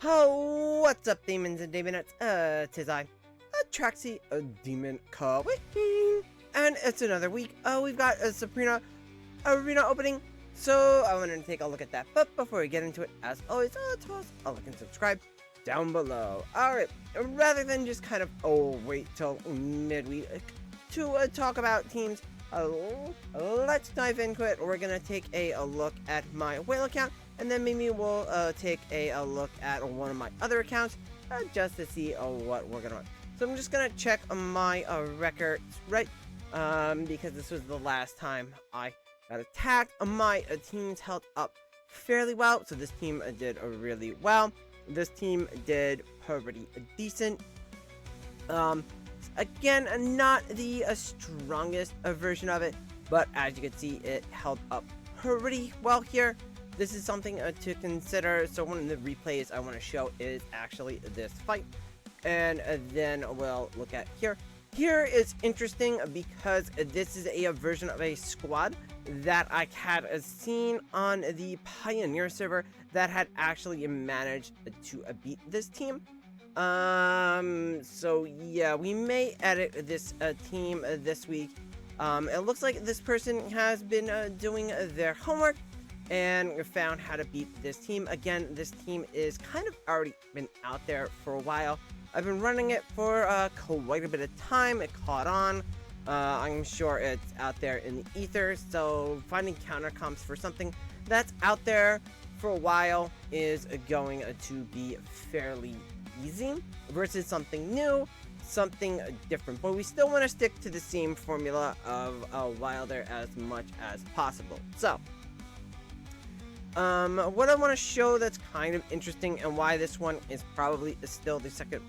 Oh, what's up, demons and demonettes? Tis I, Traxy, a demon queen, and it's another week. We've got a Sabrina arena opening, so I wanted to take a look at that. But before we get into it, as always, toss a like and subscribe down below. Alright, rather than just kind of, wait till midweek to talk about teams, let's dive into it. We're gonna take a look at my whale account, and then maybe we'll take a look at one of my other accounts just to see what we're gonna run. So I'm just gonna check my records, right? Because this was the last time I got attacked. My team's held up fairly well, so this team did really well. This team did pretty decent. Again, not the strongest version of it, but as you can see, it held up pretty well here. This is something to consider. So one of the replays I want to show is actually this fight, and then we'll look at here. Here is interesting because this is a version of a squad that I had seen on the Pioneer server that had actually managed to beat this team. So yeah, we may edit this team this week. It looks like this person has been doing their homework and found how to beat this team. Again, this team is kind of already been out there for a while. I've been running it for quite a bit of time. It caught on. I'm sure it's out there in the ether, so finding counter comps for something that's out there for a while is going to be fairly easy versus something new, something different. But we still want to stick to the same formula of Wilder as much as possible. So what I want to show that's kind of interesting and why this one is probably still the second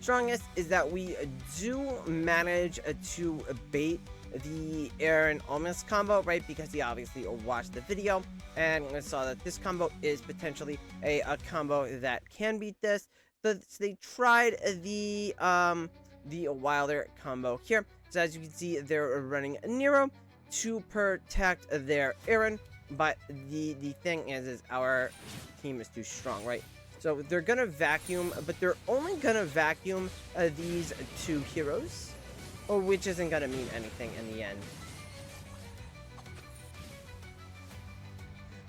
strongest is that we do manage to bait the Aaron Almas combo, right? Because he obviously watched the video and saw that this combo is potentially a combo that can beat this. So they tried the Wilder combo here. So as you can see, they're running Nero to protect their Aaron, but the thing is our team is too strong, right? So they're gonna vacuum, but they're only gonna vacuum these two heroes, which isn't gonna mean anything in the end.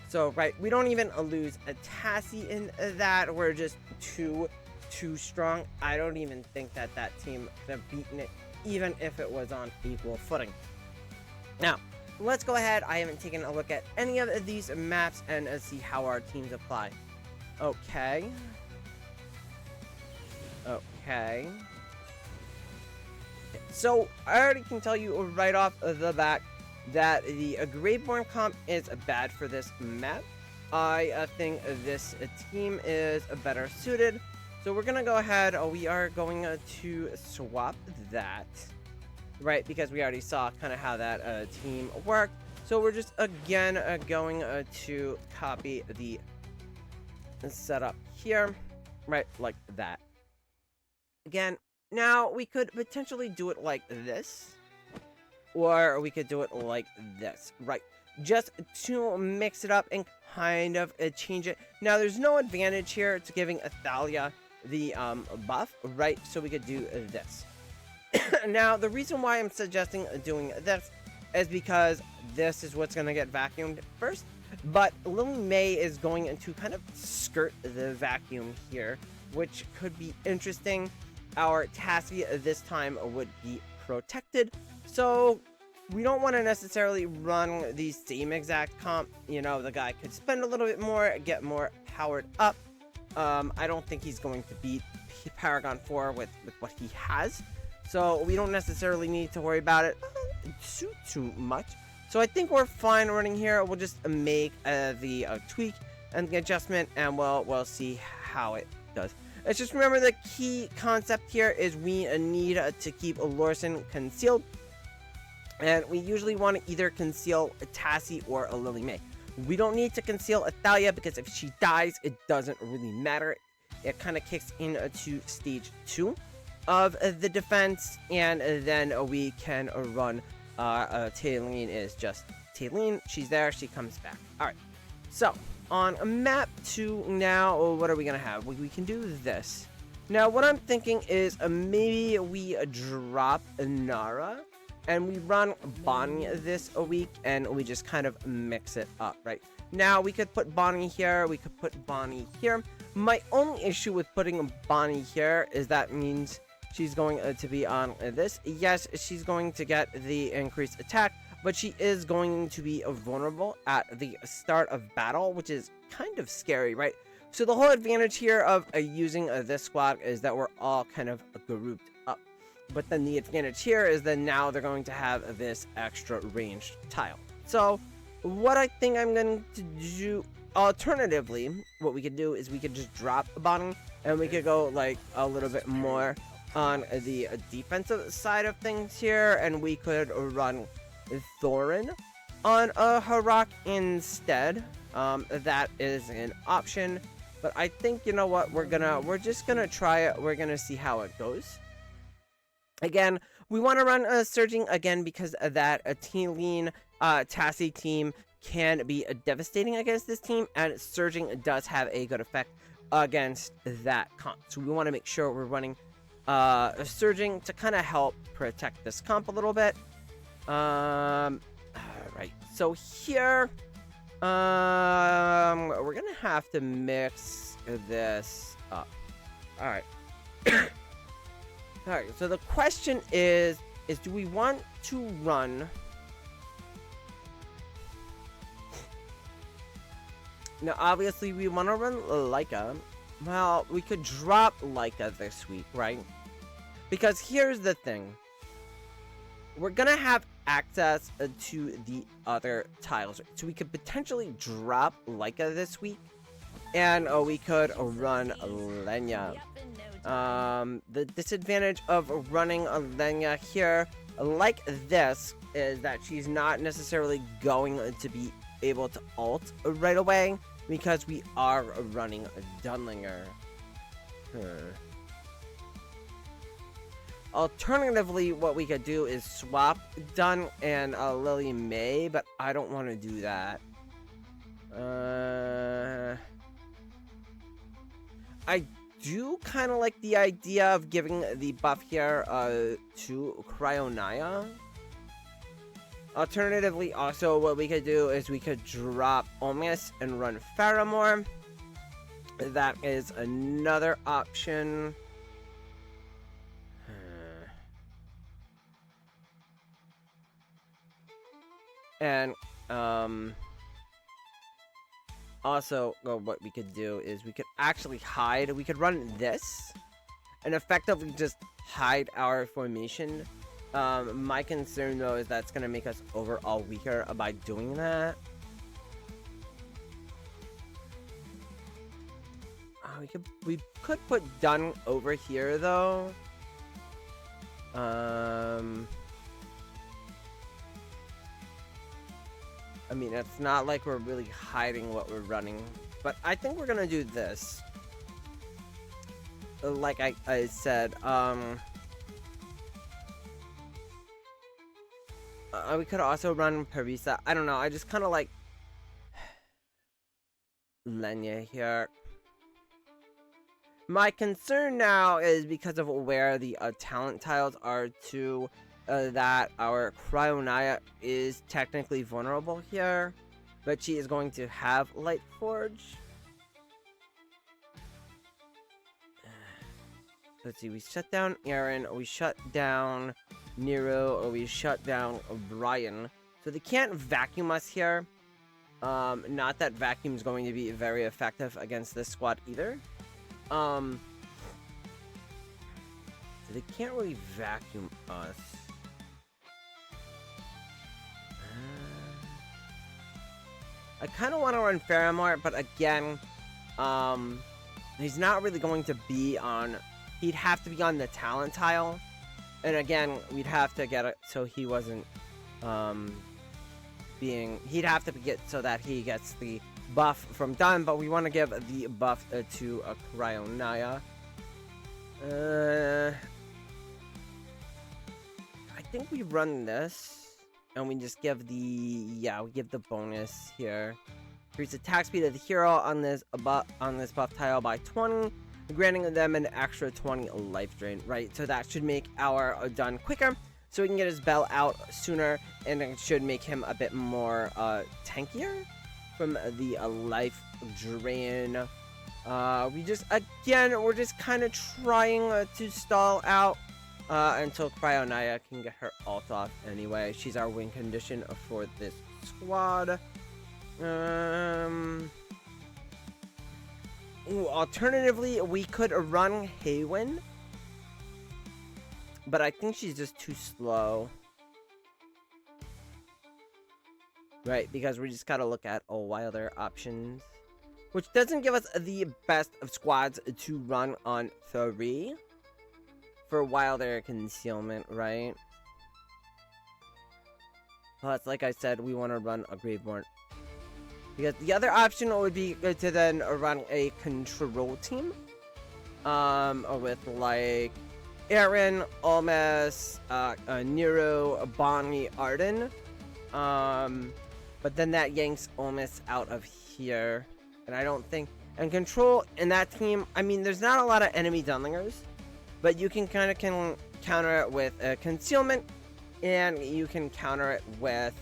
So, right, we don't even lose a Tassie in that. We're just too strong. I don't even think that team could have beaten it, even if it was on equal footing. Now, let's go ahead. I haven't taken a look at any of these maps and see how our teams apply. Okay. So, I already can tell you right off the bat that the Graveborn comp is bad for this map. I think this team is better suited. So we're gonna go ahead. We are going to swap that, right? Because we already saw kind of how that team worked. So we're just again going to copy the setup here, right, like that. Again, now we could potentially do it like this, or we could do it like this, right? Just to mix it up and kind of change it. Now, there's no advantage here to giving Athalia the buff, right? So we could do this. Now, the reason why I'm suggesting doing this is because this is what's going to get vacuumed first. But Lily May is going to kind of skirt the vacuum here, which could be interesting. Our Tassie this time would be protected, so we don't want to necessarily run the same exact comp. You know, the guy could spend a little bit more, get more powered up. I don't think he's going to beat Paragon 4 with what he has, so we don't necessarily need to worry about it too much. So I think we're fine running here. We'll just make the tweak and the adjustment, and we'll see how it does. Let's just remember the key concept here is we need to keep Lorson concealed, and we usually want to either conceal a Tassie or a Lily May. We don't need to conceal Athalia because if she dies, it doesn't really matter. It kind of kicks into stage 2 of the defense, and then we can run. Taylene is just Taylene. She's there. She comes back. All right. So on map 2 now, what are we gonna have? We can do this. Now, what I'm thinking is maybe we drop Nara and we run Bonnie this a week and we just kind of mix it up, right? Now, we could put Bonnie here, we could put Bonnie here. My only issue with putting Bonnie here is that means she's going to be on this. Yes, she's going to get the increased attack, but she is going to be vulnerable at the start of battle, which is kind of scary, right? So the whole advantage here of using this squad is that we're all kind of grouped up. But then the advantage here is that now they're going to have this extra ranged tile. So what I think I'm going to do, alternatively, what we could do is we could just drop a Bonnie and we could go like a little bit more on the defensive side of things here, and we could run Thorin on a Harak instead. That is an option. But I think, you know what, we're just gonna try it. We're gonna see how it goes. Again, we want to run Surging again because of that Tealine Tassie team can be devastating against this team, and Surging does have a good effect against that comp. So we want to make sure we're running Surging to kind of help protect this comp a little bit. Alright, so here we're gonna have to mix this up. Alright. Alright, so the question is do we want to run... Now, obviously, we want to run Leica. Well, we could drop Leica this week, right? Because here's the thing. We're gonna have access to the other tiles. So we could potentially drop Leica this week. And we could run Lenya. The disadvantage of running Lenya here, like this, is that she's not necessarily going to be able to ult right away, because we are running a Dunlinger. Alternatively, what we could do is swap Dun and Lily May, but I don't want to do that. I do kind of like the idea of giving the buff here to Cryonaya. Alternatively, also, what we could do is we could drop Omius and run Faramore. That is another option. And, also, what we could do is we could actually hide. We could run this and effectively just hide our formation. My concern, though, is that's going to make us overall weaker by doing that. We could put Dun over here, though. I mean, it's not like we're really hiding what we're running, but I think we're gonna do this. Like I said, we could also run Parisa. I don't know, I just kind of like Lenya here. My concern now is because of where the talent tiles are to that our Cryonaya is technically vulnerable here, but she is going to have Light Forge. Let's see, we shut down Aaron, we shut down Nero, or we shut down Brian. So they can't vacuum us here. Not that vacuum is going to be very effective against this squad either. So they can't really vacuum us. I kind of want to run Faramore, but again, he's not really going to be on... He'd have to be on the talent tile. And again, we'd have to get it so he wasn't He'd have to get so that he gets the buff from Dun, but we want to give the buff to Cryonaya. I think we run this. And we just give the... Yeah, we give the bonus here. Increase attack speed of the hero on this buff tile by 20, granting them an extra 20 life drain, right? So that should make our done quicker, so we can get his bell out sooner, and it should make him a bit more tankier from the life drain. We're just kind of trying to stall out until Cryonaya can get her ult off anyway. She's our win condition for this squad. Alternatively, we could run Haywin, but I think she's just too slow. Right, because we just gotta look at Wilder options, which doesn't give us the best of squads to run on 3 for Wilder concealment, right? Plus, like I said, we want to run a Graveborn. Because the other option would be to then run a control team. With like Aaron, Almas, Nero, Bonnie, Arden. But then that yanks Almas out of here. And I don't think... And control in that team, I mean, there's not a lot of enemy Dunlingers. But you can kind of counter it with concealment. And you can counter it with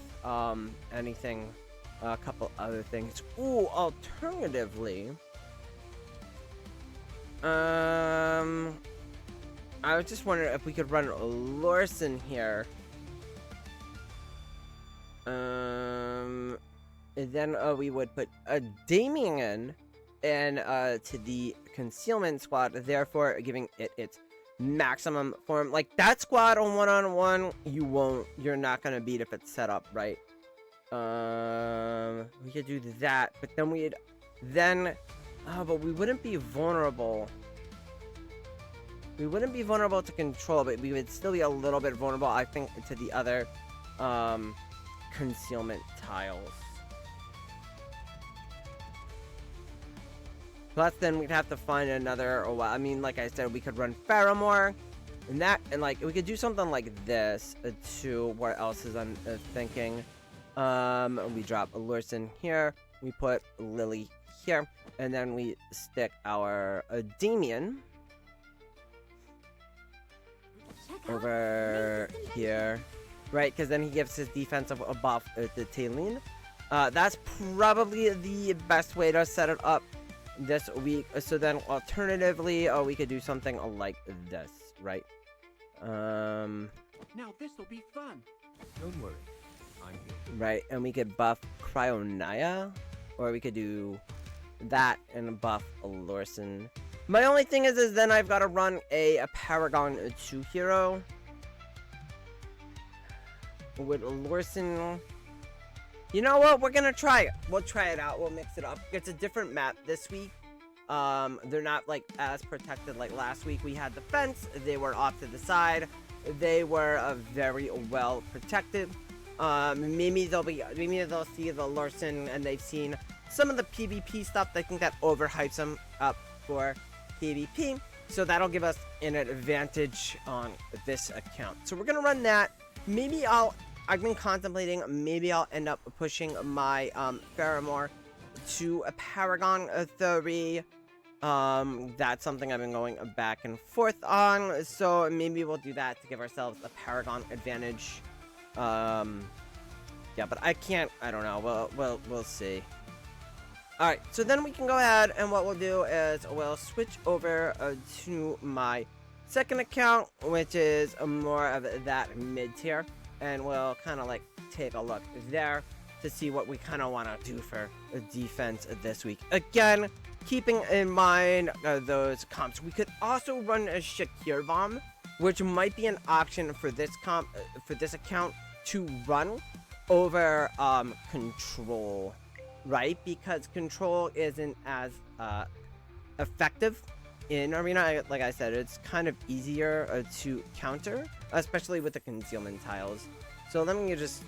anything... a couple other things. Ooh, alternatively... I was just wondering if we could run Lorson here. And then we would put a Damien in to the concealment squad, therefore giving it its maximum form. Like that squad on one-on-one, you're not gonna beat if it's set up right. We could do that, but then but we wouldn't be vulnerable. We wouldn't be vulnerable to control, but we would still be a little bit vulnerable, I think, to the other concealment tiles. Plus, then we'd have to find another. I mean, like I said, we could run Faramore, and like we could do something like this too. What else is I'm thinking? We drop Lurson here. We put Lily here, and then we stick our Damien over here, right? Because then he gives his defensive buff to Taylene. That's probably the best way to set it up this week. So then, alternatively, we could do something like this, right? Now this will be fun. Don't worry, I'm here. Right, and we could buff Cryonaya, or we could do that and buff Lorson. My only thing is then I've got to run a Paragon 2 hero with Lorson. You know what? We're gonna try it. We'll try it out. We'll mix it up. It's a different map this week. They're not like as protected like last week. We had the fence. They were off to the side. They were very well protected. Maybe they'll see the Lorson and they've seen some of the PvP stuff. I think that overhypes them up for PvP. So that'll give us an advantage on this account. So we're gonna run that. Maybe I've been contemplating, maybe I'll end up pushing my Faramore to a Paragon 3. That's something I've been going back and forth on. So maybe we'll do that to give ourselves a Paragon advantage. Yeah, but I don't know. We'll see. Alright, so then we can go ahead and what we'll do is we'll switch over to my second account, which is more of that mid-tier. And we'll kind of like take a look there to see what we kind of want to do for defense this week. Again, keeping in mind those comps. We could also run a Shakir Bomb, which might be an option for this account to run over Control, right? Because Control isn't as effective in Arena. Like I said, it's kind of easier to counter, especially with the concealment tiles. So let me just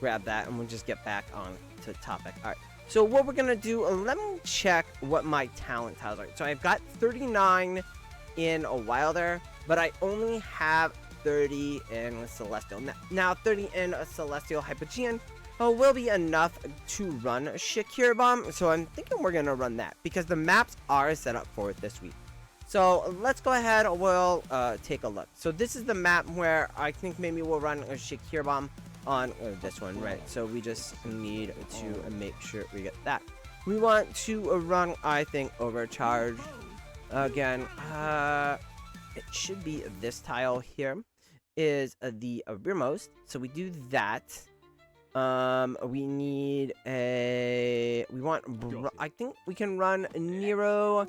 grab that and we'll just get back on to topic. All right, so what we're gonna do, let me check what my talent tiles are. So I've got 39 in a Wilder, but I only have 30 in Celestial. Now 30 in a Celestial Hypogean will be enough to run Shakir Bomb. So I'm thinking we're gonna run that because the maps are set up for it this week. So let's go ahead. We'll take a look. So this is the map where I think maybe we'll run a Shakir Bomb on this one, right? So we just need to make sure we get that. We want to run, I think, Overcharge again. It should be this tile here is the rearmost. So we do that. We need a. We want. I think we can run Nero.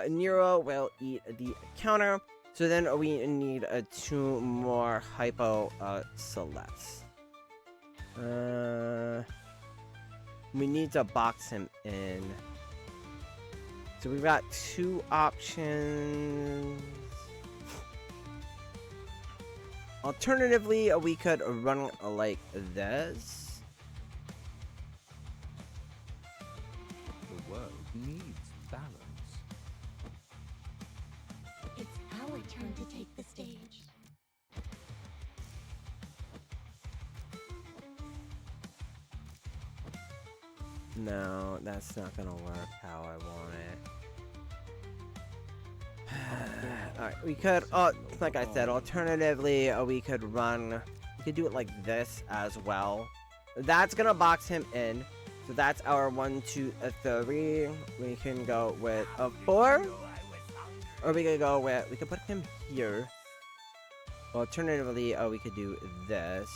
Nero will eat the counter. So then we need 2 more hypo Celeste. We need to box him in. So we've got 2 options. Alternatively, we could run like this. The world needs balance. It's our turn to take the stage. No, that's not gonna work how I want it. Alright, we could, like I said, alternatively, we could do it like this as well. That's gonna box him in. So that's our 1, 2, 3. We can go with a 4. Or we could go with, we could put him here. Alternatively, we could do this.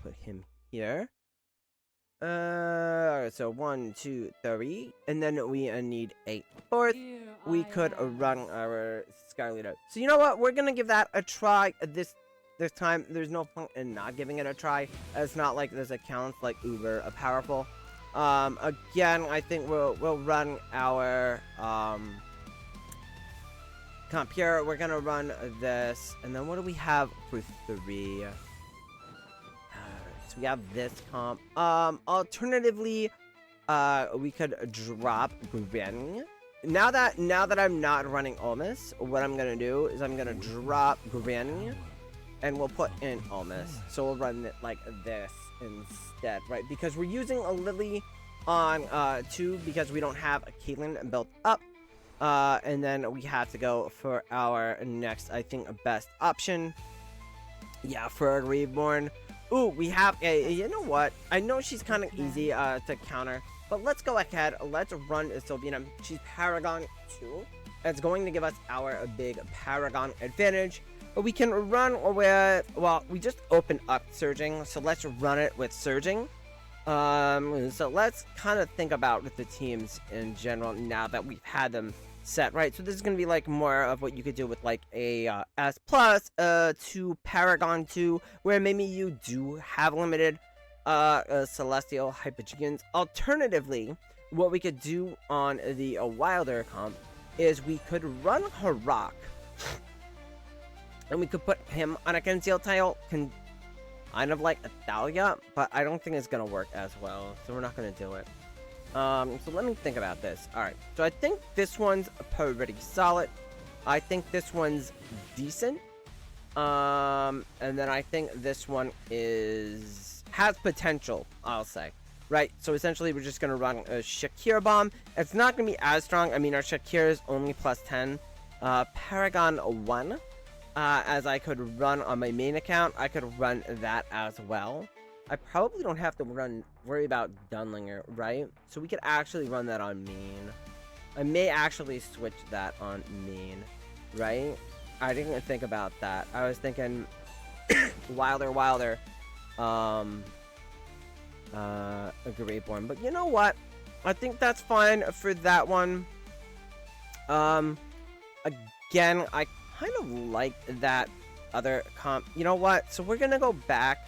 Put him here. So 1, 2, 3, and then we need a 4th. We could run our Skyleader. So you know what? We're gonna give that a try this time. There's no point in not giving it a try. It's not like this account's like uber powerful. Again, I think we'll run our comp here. We're gonna run this, and then what do we have for 3? So we have this comp. Alternatively, we could drop Granny. Now that I'm not running Almas, what I'm gonna do is I'm gonna drop Granny, and we'll put in Almas. So we'll run it like this instead, right? Because we're using a Lily on 2 because we don't have a Caitlyn built up. And then we have to go for our next, I think, best option. Yeah, for a Reborn. Ooh, we have a, you know what? I know she's kind of easy to counter, but let's go ahead. Let's run Sylvina. She's Paragon 2. It's going to give us our big Paragon advantage. But we can run with, well, we just opened up Surging, so let's run it with Surging. So let's kind of think about the teams in general now that we've had them set, right? So this is going to be like more of what you could do with like a S plus to Paragon 2, where maybe you do have limited Celestial Hypogeans. Alternatively, what we could do on the Wilder comp is we could run Harak, and we could put him on a concealed tile, kind of like a Thalia, but I don't think it's gonna work as well, so we're not gonna do it. So let me think about this. Alright, so I think this one's pretty solid. I think this one's decent. And then I think this one has potential, I'll say. Right, so essentially we're just gonna run a Shakir bomb. It's not gonna be as strong. I mean, our Shakir is only plus 10. Paragon 1. As I could run on my main account, I could run that as well. I probably don't have to worry about Dunlinger, right? So we could actually run that on main. I may actually switch that on main, right? I didn't think about that. I was thinking Wilder, a Greatborn. But you know what? I think that's fine for that one. Again, I kind of like that other comp. You know what? So we're gonna go back.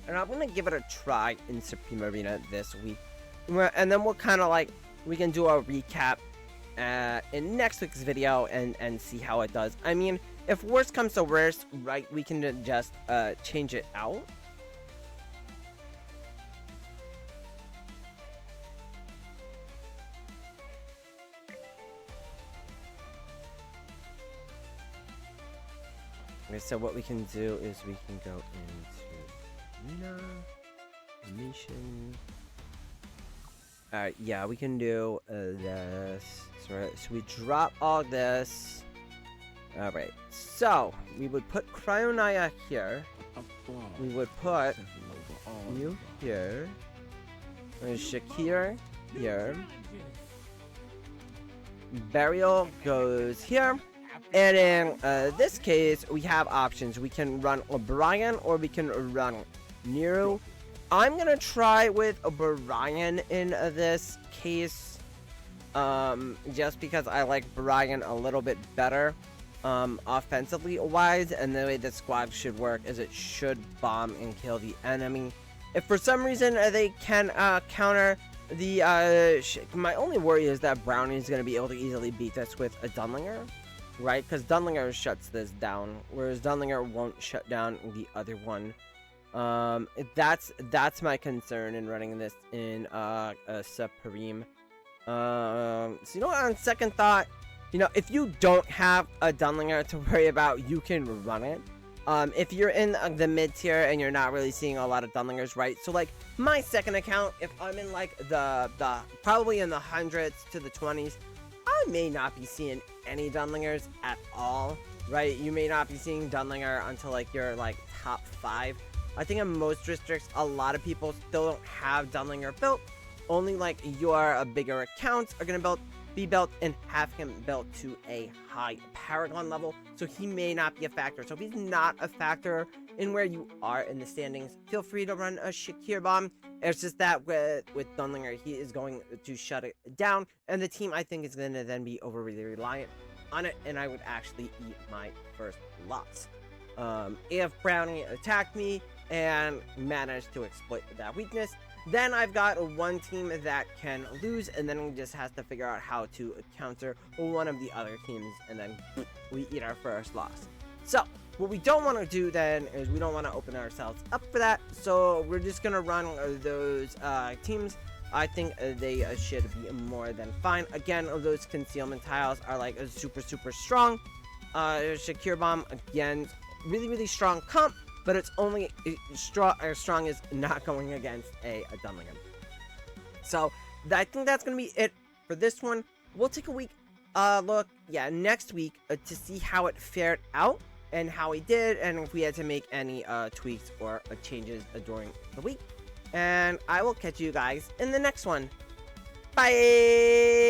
And I'm gonna give it a try in Supreme Arena this week, and then we'll kind of like, we can do a recap in next week's video and see how it does. I mean, if worst comes to worst, right, we can just change it out. Okay, so what we can do is we can go into Arena. Animation. Alright, yeah, we can do this. So we drop all this. Alright, so we would put Cryonaya here. We would put you here. And Shakir here. Burial goes here. And in this case, we have options. We can run O'Brien or we can run Nero. I'm gonna try with O'Brien in this case. Just because I like Brian a little bit better. Offensively wise, and the way the squad should work is it should bomb and kill the enemy. If for some reason they can counter the my only worry is that Brownie is going to be able to easily beat this with a Dunlinger, right? Because Dunlinger shuts this down, whereas Dunlinger won't shut down the other one. That's my concern in running this in Supreme. So you know what, on second thought, you know, if you don't have a Dunlinger to worry about, you can run it. If you're in the mid tier and you're not really seeing a lot of Dunlingers, right? So like my second account, if I'm in like the probably in the hundreds to the 20s, I may not be seeing any Dunlingers at all, right? You may not be seeing Dunlinger until like you're like top 5. I think in most districts, a lot of people still don't have Dunlinger built. Only like your bigger accounts are gonna be built and have him built to a high Paragon level, so he may not be a factor. So if he's not a factor in where you are in the standings, feel free to run a Shakir bomb. It's just that with Dunlinger, he is going to shut it down, and the team I think is going to then be overly reliant on it, and I would actually eat my first loss. If Brownie attacked me and managed to exploit that weakness, then I've got one team that can lose, and then we just have to figure out how to counter one of the other teams, and then we eat our first loss. So what we don't want to do then is we don't want to open ourselves up for that, so we're just going to run those teams. I think they should be more than fine. Again, those concealment tiles are like super strong. Shakir Bomb, again, really strong comp, but it's only strong as not going against a Dunlinger. So I think that's going to be it for this one. We'll take a week look, next week to see how it fared out and how we did, and if we had to make any tweaks or changes during the week. And I will catch you guys in the next one. Bye!